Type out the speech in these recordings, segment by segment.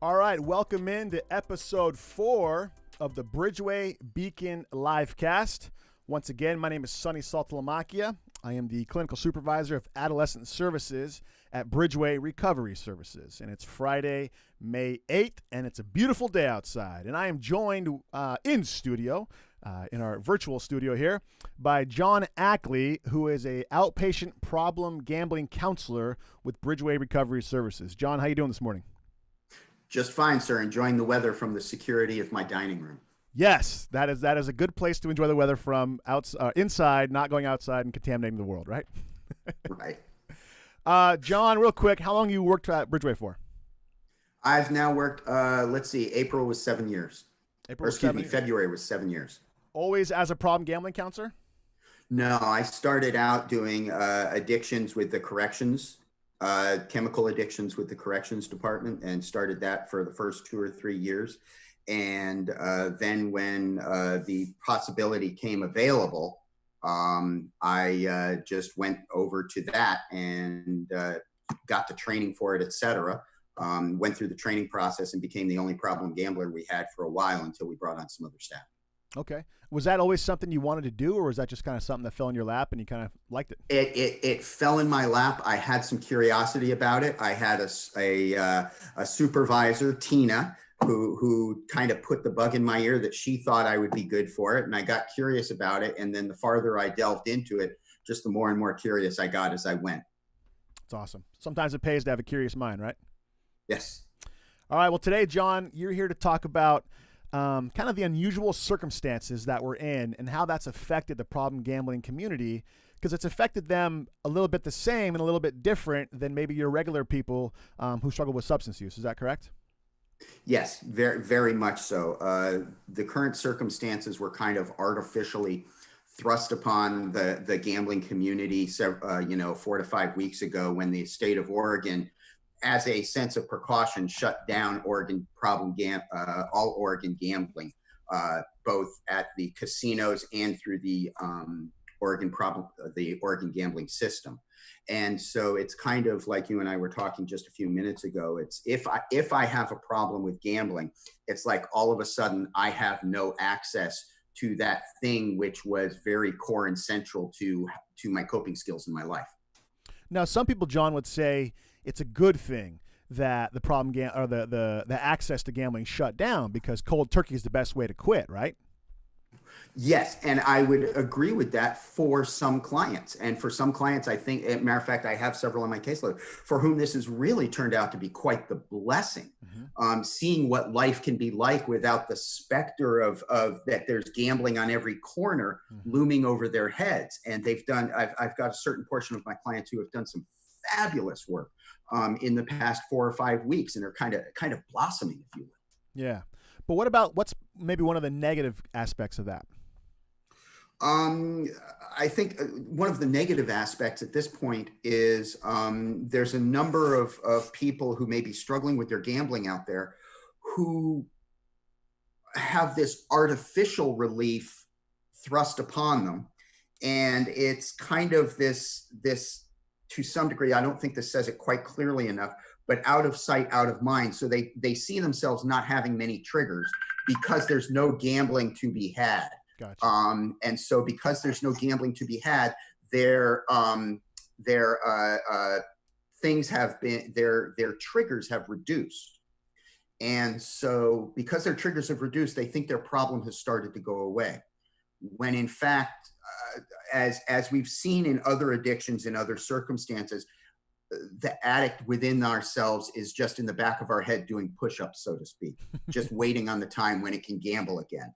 All right, welcome into episode 4 of the Bridgeway Beacon Livecast. Once again, my name is Sonny Saltalamacchia. I am the clinical supervisor of adolescent services at Bridgeway Recovery Services. And it's Friday, May 8th, and it's a beautiful day outside. And I am joined in studio, in our virtual studio here, by John Ackley, who is a outpatient problem gambling counselor with Bridgeway Recovery Services. John, how you doing this morning? Just fine, sir. Enjoying the weather from the security of my dining room. Yes, that is a good place to enjoy the weather from inside, not going outside and contaminating the world, right? Right. John, real quick, how long you worked at Bridgeway for? I've now worked, April was 7 years. February was 7 years. Always as a problem gambling counselor? No, I started out doing addictions with the corrections, chemical addictions with the corrections department, and started that for the first 2 or 3 years. And then when the possibility came available, I just went over to that and got the training for it, et cetera. Went through the training process and became the only problem gambler we had for a while until we brought on some other staff. Okay. Was that always something you wanted to do, or was that just kind of something that fell in your lap and you kind of liked it? It fell in my lap. I had some curiosity about it. I had a supervisor, Tina, who kind of put the bug in my ear that she thought I would be good for it. And I got curious about it. And then the farther I delved into it, just the more and more curious I got as I went. That's awesome. Sometimes it pays to have a curious mind, right? Yes. All right. Well, today, John, you're here to talk about kind of the unusual circumstances that we're in and how that's affected the problem gambling community, because it's affected them a little bit the same and a little bit different than maybe your regular people who struggle with substance use. Is that correct? Yes, very, very much so. The current circumstances were kind of artificially thrust upon the gambling community, 4 to 5 weeks ago, when the state of Oregon, as a sense of precaution, shut down all Oregon gambling, both at the casinos and through the Oregon gambling system. And so it's kind of like you and I were talking just a few minutes ago. It's if I have a problem with gambling, it's like all of a sudden I have no access to that thing which was very core and central to my coping skills in my life. Now, some people, John, would say it's a good thing that the problem or the access to gambling shut down, because cold turkey is the best way to quit, right? Yes, and I would agree with that for some clients. And for some clients, I think, as a matter of fact, I have several on my caseload for whom this has really turned out to be quite the blessing. Mm-hmm. Seeing what life can be like without the specter of that there's gambling on every corner, mm-hmm, looming over their heads. And I've got a certain portion of my clients who have done some fabulous work in the past 4 or 5 weeks, and are kind of blossoming, if you will. Yeah. But what's maybe one of the negative aspects of that? I think one of the negative aspects at this point is there's a number of people who may be struggling with their gambling out there who have this artificial relief thrust upon them. And it's kind of this to some degree, I don't think this says it quite clearly enough, but out of sight, out of mind. So they see themselves not having many triggers because there's no gambling to be had. Gotcha. And so because there's no gambling to be had, their triggers have reduced. And so because their triggers have reduced, they think their problem has started to go away. When in fact, as we've seen in other addictions, in other circumstances, the addict within ourselves is just in the back of our head doing push-ups, so to speak, just waiting on the time when it can gamble again.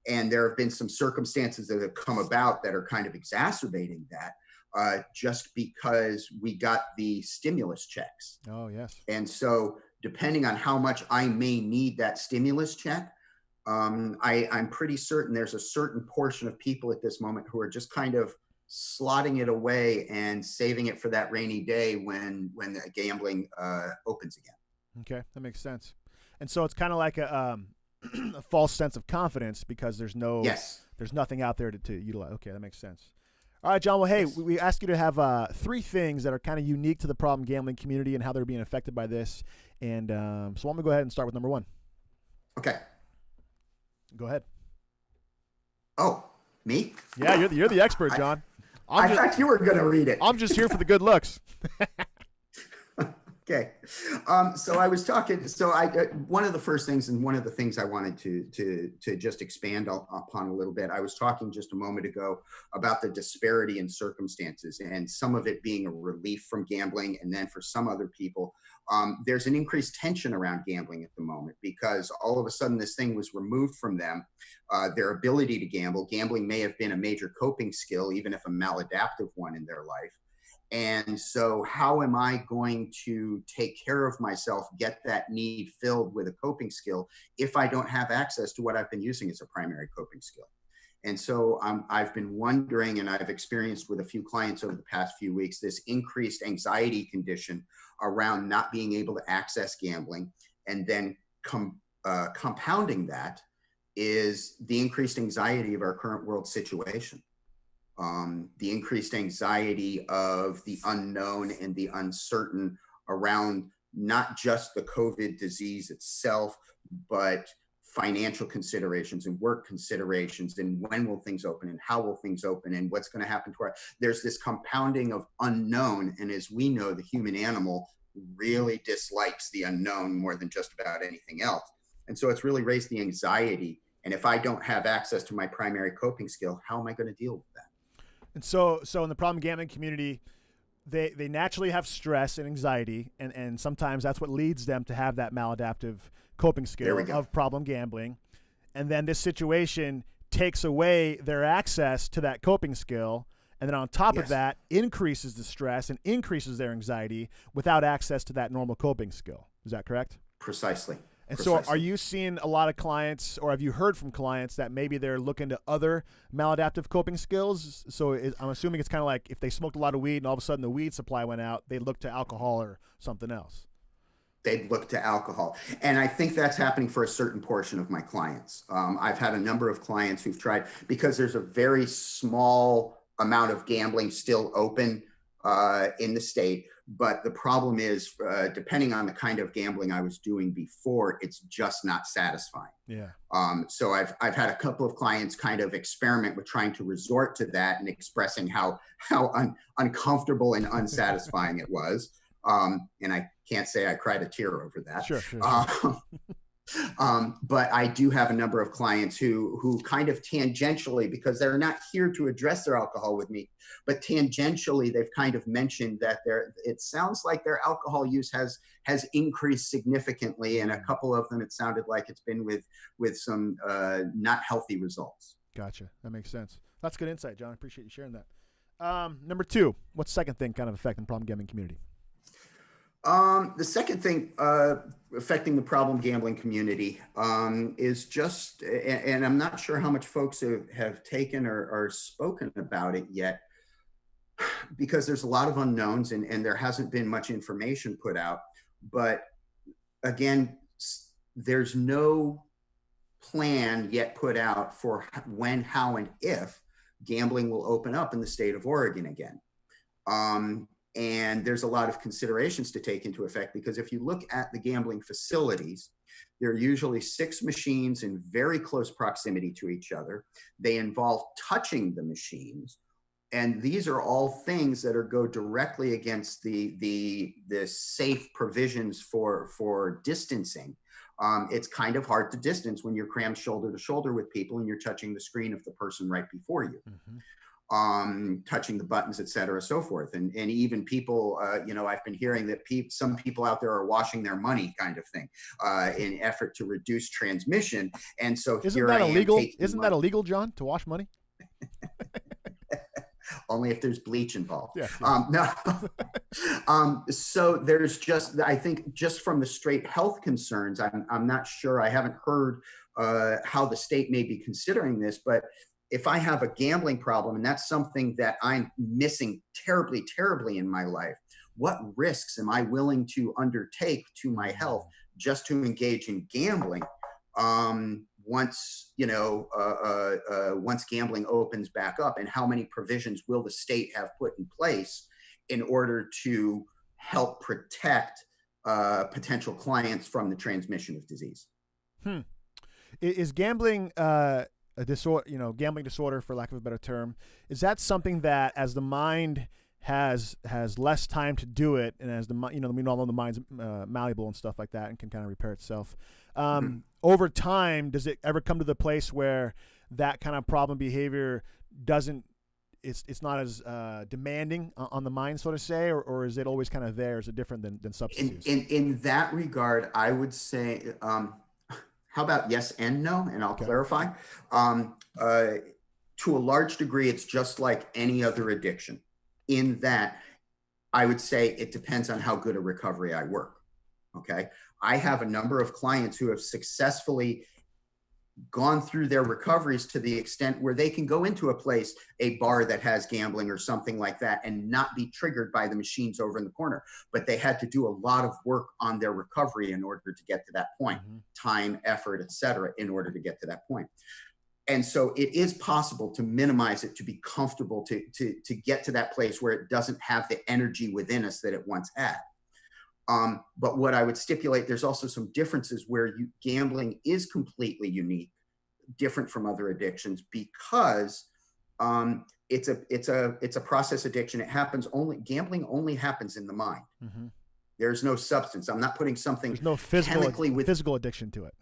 And there have been some circumstances that have come about that are kind of exacerbating that, just because we got the stimulus checks. Oh, yes. And so depending on how much I may need that stimulus check, I'm pretty certain there's a certain portion of people at this moment who are just kind of slotting it away and saving it for that rainy day when the gambling opens again. Okay, that makes sense. And so it's kind of like a false sense of confidence because there's nothing out there to utilize. Okay, that makes sense. All right, John. Well, hey, Yes. we asked you to have three things that are kind of unique to the problem gambling community and how they're being affected by this. And so I'm going to go ahead and start with number one. Okay. Go ahead. Oh, me? Yeah, you're the expert, John. I thought you were going to read it. I'm just here for the good looks. Okay. So I was talking, so one of the first things and one of the things I wanted to just expand upon a little bit, I was talking just a moment ago about the disparity in circumstances and some of it being a relief from gambling. And then for some other people, there's an increased tension around gambling at the moment because all of a sudden this thing was removed from them. Their ability to gamble. Gambling may have been a major coping skill, even if a maladaptive one in their life. And so how am I going to take care of myself, get that need filled with a coping skill if I don't have access to what I've been using as a primary coping skill? And so I've been wondering, and I've experienced with a few clients over the past few weeks, this increased anxiety condition around not being able to access gambling. And then compounding that is the increased anxiety of our current world situation. The increased anxiety of the unknown and the uncertain around not just the COVID disease itself, but financial considerations and work considerations and when will things open and how will things open and what's going to happen to there's this compounding of unknown. And as we know, the human animal really dislikes the unknown more than just about anything else. And so it's really raised the anxiety. And if I don't have access to my primary coping skill, how am I going to deal with that? And so in the problem gambling community, they naturally have stress and anxiety, and sometimes that's what leads them to have that maladaptive coping skill of problem gambling. And then this situation takes away their access to that coping skill, and then on top of that, increases the stress and increases their anxiety without access to that normal coping skill. Is that correct? Precisely. And so are you seeing a lot of clients, or have you heard from clients that maybe they're looking to other maladaptive coping skills? So I'm assuming it's kind of like if they smoked a lot of weed and all of a sudden the weed supply went out, they look to alcohol or something else. They'd look to alcohol. And I think that's happening for a certain portion of my clients. I've had a number of clients who've tried, because there's a very small amount of gambling still open in the state. But the problem is, depending on the kind of gambling I was doing before, it's just not satisfying. Yeah. So I've had a couple of clients kind of experiment with trying to resort to that and expressing how uncomfortable and unsatisfying it was. And I can't say I cried a tear over that. Sure. But I do have a number of clients who kind of tangentially, because they're not here to address their alcohol with me, but tangentially they've kind of mentioned that it sounds like their alcohol use has increased significantly. And a couple of them, it sounded like it's been with some not healthy results. Gotcha. That makes sense. That's good insight, John. I appreciate you sharing that. Number two, what's the second thing kind of affecting the problem gambling community? The second thing affecting the problem gambling community is just, and I'm not sure how much folks have taken or spoken about it yet, because there's a lot of unknowns and there hasn't been much information put out. But again, there's no plan yet put out for when, how, and if gambling will open up in the state of Oregon again. And there's a lot of considerations to take into effect, because if you look at the gambling facilities, there are usually 6 machines in very close proximity to each other. They involve touching the machines. And these are all things that go directly against the safe provisions for distancing. It's kind of hard to distance when you're crammed shoulder to shoulder with people and you're touching the screen of the person right before you. Mm-hmm. Touching the buttons, et cetera, so forth. And even people, I've been hearing that some people out there are washing their money kind of thing in effort to reduce transmission. And so isn't that illegal? Isn't that illegal, John, to wash money? Only if there's bleach involved. Yeah. No. So there's just, I think just from the straight health concerns, I'm not sure, I haven't heard how the state may be considering this, but if I have a gambling problem and that's something that I'm missing terribly, terribly in my life, what risks am I willing to undertake to my health just to engage in gambling? once, once gambling opens back up, and how many provisions will the state have put in place in order to help protect potential clients from the transmission of disease. Is gambling a disorder, gambling disorder, for lack of a better term, is that something that, as the mind has less time to do it, and as we all know the mind's malleable and stuff like that, and can kind of repair itself, over time, does it ever come to the place where that kind of problem behavior it's not as demanding on the mind, so to say, or is it always kind of there? Is it different than substance use? In that regard, I would say, how about yes and no? And I'll clarify. To a large degree, it's just like any other addiction, in that I would say it depends on how good a recovery I work. Okay. I have a number of clients who have successfully gone through their recoveries to the extent where they can go into a place, a bar that has gambling or something like that, and not be triggered by the machines over in the corner. But they had to do a lot of work on their recovery in order to get to that point, time, effort, etc., in order to get to that point. And so it is possible to minimize it, to be comfortable, to get to that place where it doesn't have the energy within us that it once had. But what I would stipulate, there's also some differences where gambling is completely unique, different from other addictions, because it's a process addiction. It happens gambling only happens in the mind. There's no substance. I'm not putting something. There's no physical addiction to it.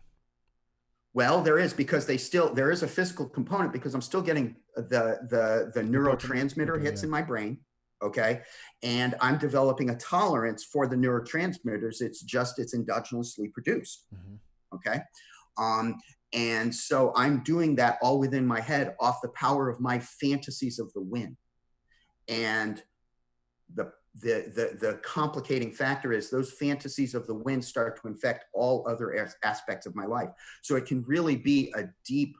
Well, there is, because there is a physical component, because I'm still getting the neurotransmitter hits in my brain. Okay. And I'm developing a tolerance for the neurotransmitters. It's endogenously produced. Okay. And so I'm doing that all within my head off the power of my fantasies of the win. And the complicating factor is those fantasies of the win start to infect all other aspects of my life. So it can really be a deep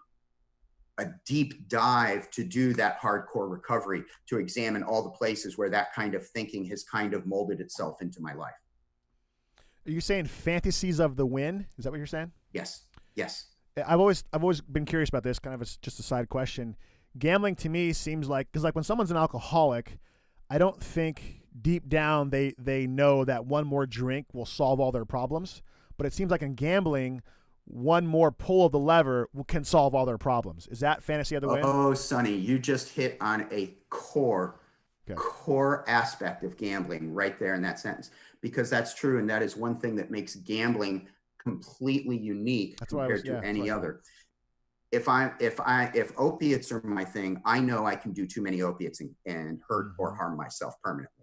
dive to do that hardcore recovery, to examine all the places where that kind of thinking has kind of molded itself into my life. Are you saying fantasies of the win? Is that what you're saying? Yes. I've always been curious about this, kind of just a side question. Gambling to me seems like, because like when someone's an alcoholic, I don't think deep down they know that one more drink will solve all their problems. But it seems like in gambling, one more pull of the lever can solve all their problems. Is that fantasy of the win? Oh, Sonny, you just hit on a core aspect of gambling right there in that sentence, because that's true. And that is one thing that makes gambling completely unique compared to any other. If opiates are my thing, I know I can do too many opiates and hurt or harm myself permanently.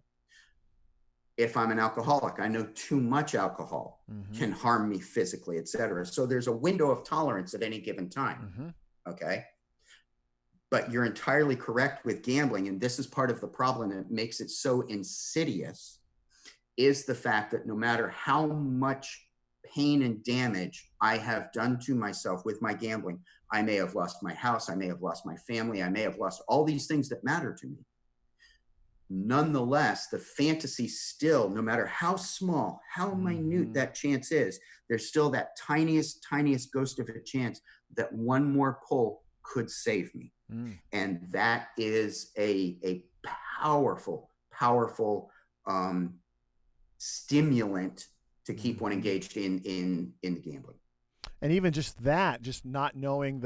If I'm an alcoholic, I know too much alcohol can harm me physically, etc. So there's a window of tolerance at any given time. Okay. But you're entirely correct with gambling. And this is part of the problem that makes it so insidious, is the fact that no matter how much pain and damage I have done to myself with my gambling, I may have lost my house, I may have lost my family, I may have lost all these things that matter to me. Nonetheless, the fantasy still, no matter how small, how minute that chance is, there's still that tiniest ghost of a chance that one more pull could save me. And that is a powerful stimulant to keep one engaged in the gambling. And even just that, just not knowing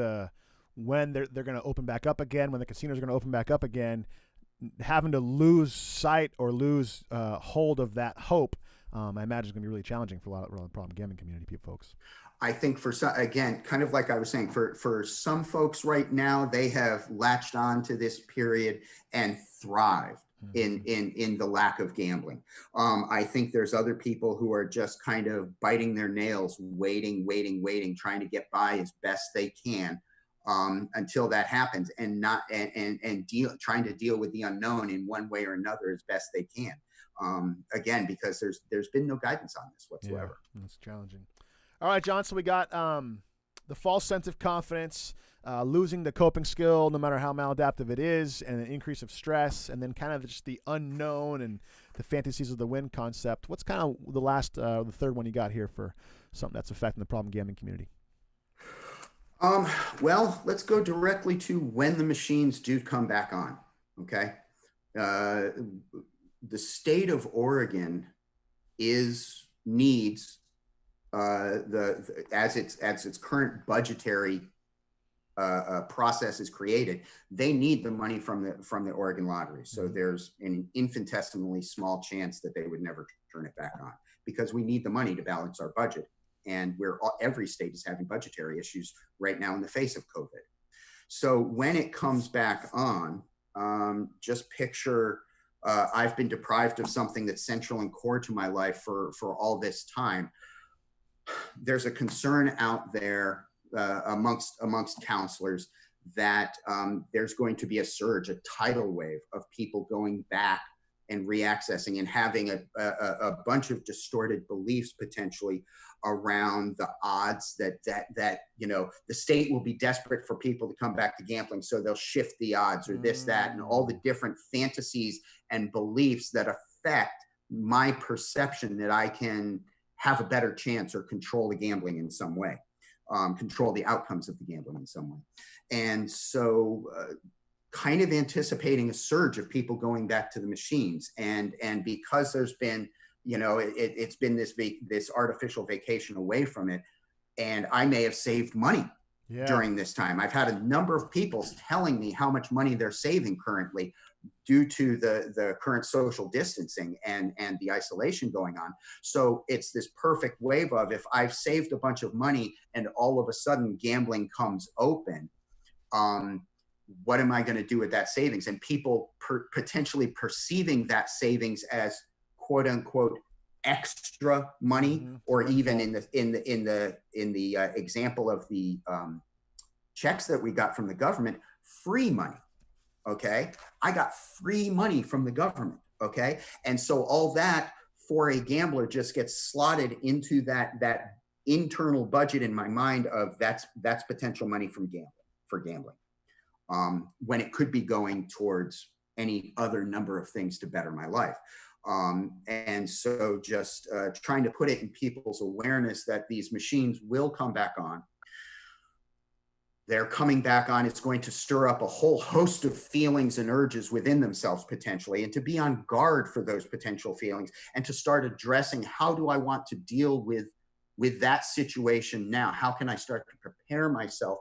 when they're going to open back up again, when the casinos are going to open back up again, having to lose sight or lose hold of that hope, I imagine is going to be really challenging for a lot of the problem gambling community folks. I think for some, again, kind of like I was saying, for some folks right now, they have latched on to this period and thrived in the lack of gambling. I think there's other people who are just kind of biting their nails, waiting, trying to get by as best they can. Until that happens, and trying to deal with the unknown in one way or another as best they can. Again, because there's been no guidance on this whatsoever. Yeah, that's challenging. All right, John. So we got the false sense of confidence, losing the coping skill, no matter how maladaptive it is, and an increase of stress, and then kind of just the unknown and the fantasies of the win concept. What's kind of the third one you got here for something that's affecting the problem gambling community? Um, well, let's go directly to when the machines do come back on. Okay. Uh, the state of Oregon needs as its current budgetary process is created, they need the money from the Oregon lottery. So there's an infinitesimally small chance that they would never turn it back on, because we need the money to balance our budget. And every state is having budgetary issues right now in the face of COVID. So when it comes back on, just picture I've been deprived of something that's central and core to my life for all this time. There's a concern out there amongst counselors that there's going to be a surge, a tidal wave of people going back and reaccessing and having a bunch of distorted beliefs potentially around the odds that the state will be desperate for people to come back to gambling, so they'll shift the odds or this, that, and all the different fantasies and beliefs that affect my perception that I can have a better chance or control the gambling in some way, control the outcomes of the gambling in some way. And so kind of anticipating a surge of people going back to the machines. And because there's been, it's been this artificial vacation away from it. And I may have saved money during this time. I've had a number of people telling me how much money they're saving currently due to the current social distancing and the isolation going on. So it's this perfect wave of, if I've saved a bunch of money and all of a sudden gambling comes open, what am I going to do with that savings? And people potentially perceiving that savings as quote unquote extra money, or even in the example of the checks that we got from the government, free money. Okay, I got free money from the government. Okay, and so all that for a gambler just gets slotted into that internal budget in my mind of that's potential money for gambling, when it could be going towards any other number of things to better my life. And so just trying to put it in people's awareness that these machines will come back on. They're coming back on. It's going to stir up a whole host of feelings and urges within themselves potentially, and to be on guard for those potential feelings and to start addressing, how do I want to deal with that situation now? How can I start to prepare myself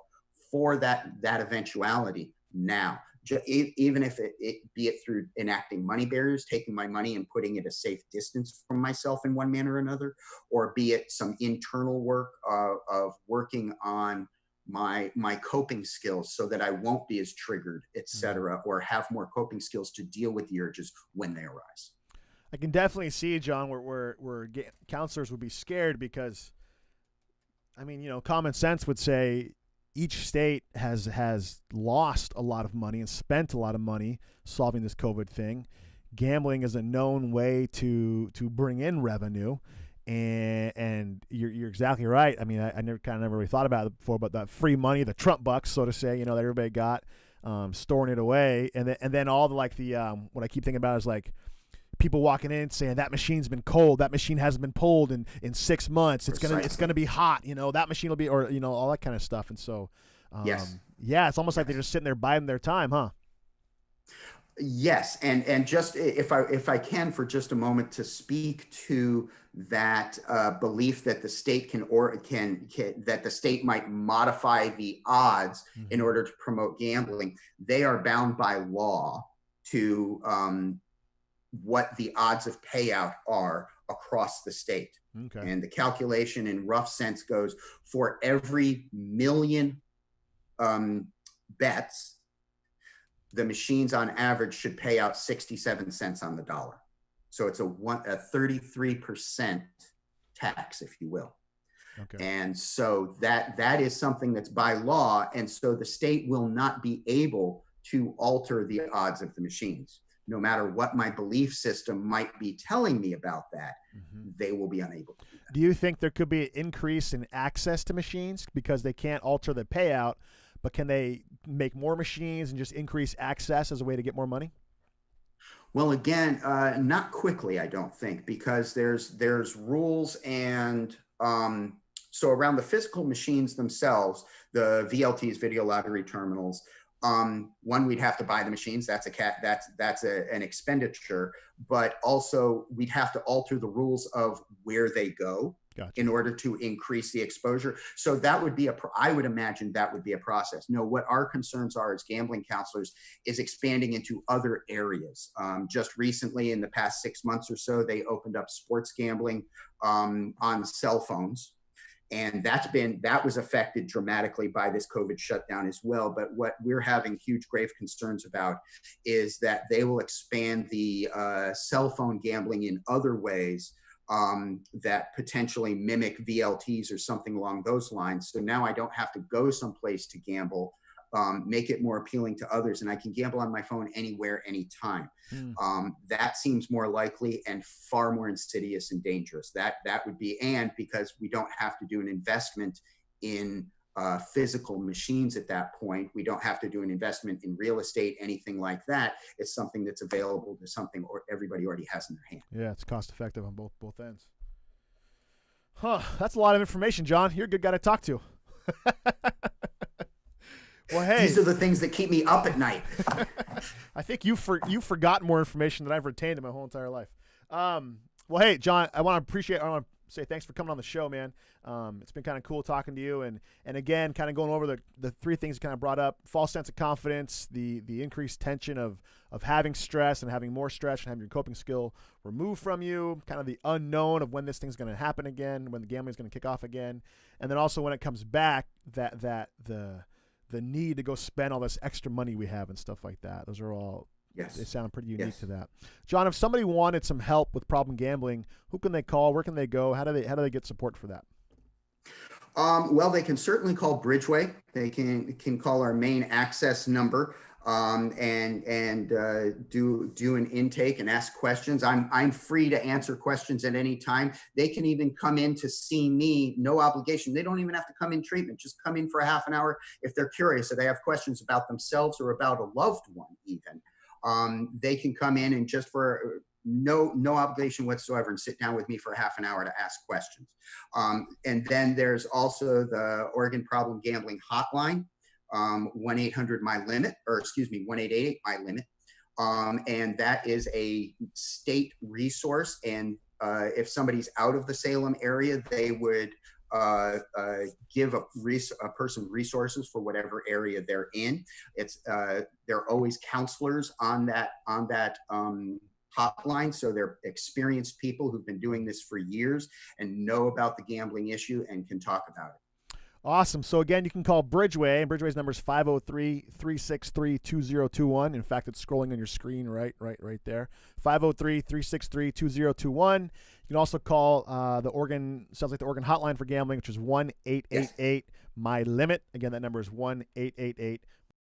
for that eventuality now? Even if it be it through enacting money barriers, taking my money and putting it a safe distance from myself in one manner or another, or be it some internal work of working on my coping skills so that I won't be as triggered, etc., or have more coping skills to deal with the urges when they arise. I can definitely see, John, where counselors would be scared, because, I mean, common sense would say each state has lost a lot of money and spent a lot of money solving this COVID thing. Gambling is a known way to bring in revenue. And you're exactly right. I mean, I never really thought about it before, but that free money, the Trump bucks, so to say, that everybody got, storing it away, and then all the what I keep thinking about is like people walking in saying that machine's been cold, that machine hasn't been pulled in 6 months, it's gonna be hot, that machine will be, or all that kind of stuff. And so yes, it's almost like they're just sitting there biding their time, huh? Yes, and just if I can for just a moment to speak to that belief that the state can that the state might modify the odds in order to promote gambling. They are bound by law to what the odds of payout are across the state. Okay. And the calculation in rough sense goes, for every million bets, the machines on average should pay out 67 cents on the dollar. So it's a 33% tax, if you will. Okay. And so that is something that's by law. And so the state will not be able to alter the odds of the machines. No matter what my belief system might be telling me about that, they will be unable to do that. Do you think there could be an increase in access to machines because they can't alter the payout, but can they make more machines and just increase access as a way to get more money? Well, again, not quickly, I don't think, because there's rules and So around the physical machines themselves, the VLTs, video lottery terminals, one, we'd have to buy the machines. That's an expenditure, but also we'd have to alter the rules of where they go. Gotcha. In order to increase the exposure. So that would be I would imagine that would be a process. No, what our concerns are as gambling counselors is expanding into other areas. Just recently, in the past 6 months or so, they opened up sports gambling on cell phones. And that was affected dramatically by this COVID shutdown as well. But what we're having huge, grave concerns about is that they will expand the cell phone gambling in other ways that potentially mimic VLTs or something along those lines. So now I don't have to go someplace to gamble, make it more appealing to others, and I can gamble on my phone anywhere, anytime. That seems more likely and far more insidious and dangerous. That would be, and because we don't have to do an investment in physical machines at that point, we don't have to do an investment in real estate, anything like that. It's something that's available to something or everybody already has in their hand. Yeah, it's cost effective on both ends. Huh, that's a lot of information, John. You're a good guy to talk to. Well, hey, these are the things that keep me up at night. I think you've forgotten more information than I've retained in my whole entire life. Well, hey, John, I want to say thanks for coming on the show, man. It's been kind of cool talking to you, and again, kind of going over the three things you kind of brought up: false sense of confidence, the increased tension of having stress and having more stress and having your coping skill removed from you, kind of the unknown of when this thing's going to happen again, when the gambling is going to kick off again, and then also when it comes back, that the need to go spend all this extra money we have and stuff like that. Those are all, yes, they sound pretty unique to that. John, if somebody wanted some help with problem gambling, who can they call? Where can they go? How do they get support for that? Well, they can certainly call Bridgeway. They can call our main access number and do an intake and ask questions. I'm free to answer questions at any time. They can even come in to see me, no obligation. They don't even have to come in treatment. Just come in for a half an hour if they're curious or they have questions about themselves or about a loved one even. They can come in and just for no obligation whatsoever and sit down with me for half an hour to ask questions. And then there's also the Oregon Problem Gambling Hotline, 1-800-MY-LIMIT, or excuse me, 1-888-MY-LIMIT. And that is a state resource. And if somebody's out of the Salem area, they would give a person resources for whatever area they're in. It's there are always counselors on that hotline. So they're experienced people who've been doing this for years and know about the gambling issue and can talk about it. Awesome. So again, you can call Bridgeway, and Bridgeway's number is 503-363-2021. In fact, it's scrolling on your screen right there. 503-363-2021. You can also call the Oregon hotline for gambling, which is 1-888-MY-LIMIT. Again, that number is 1-888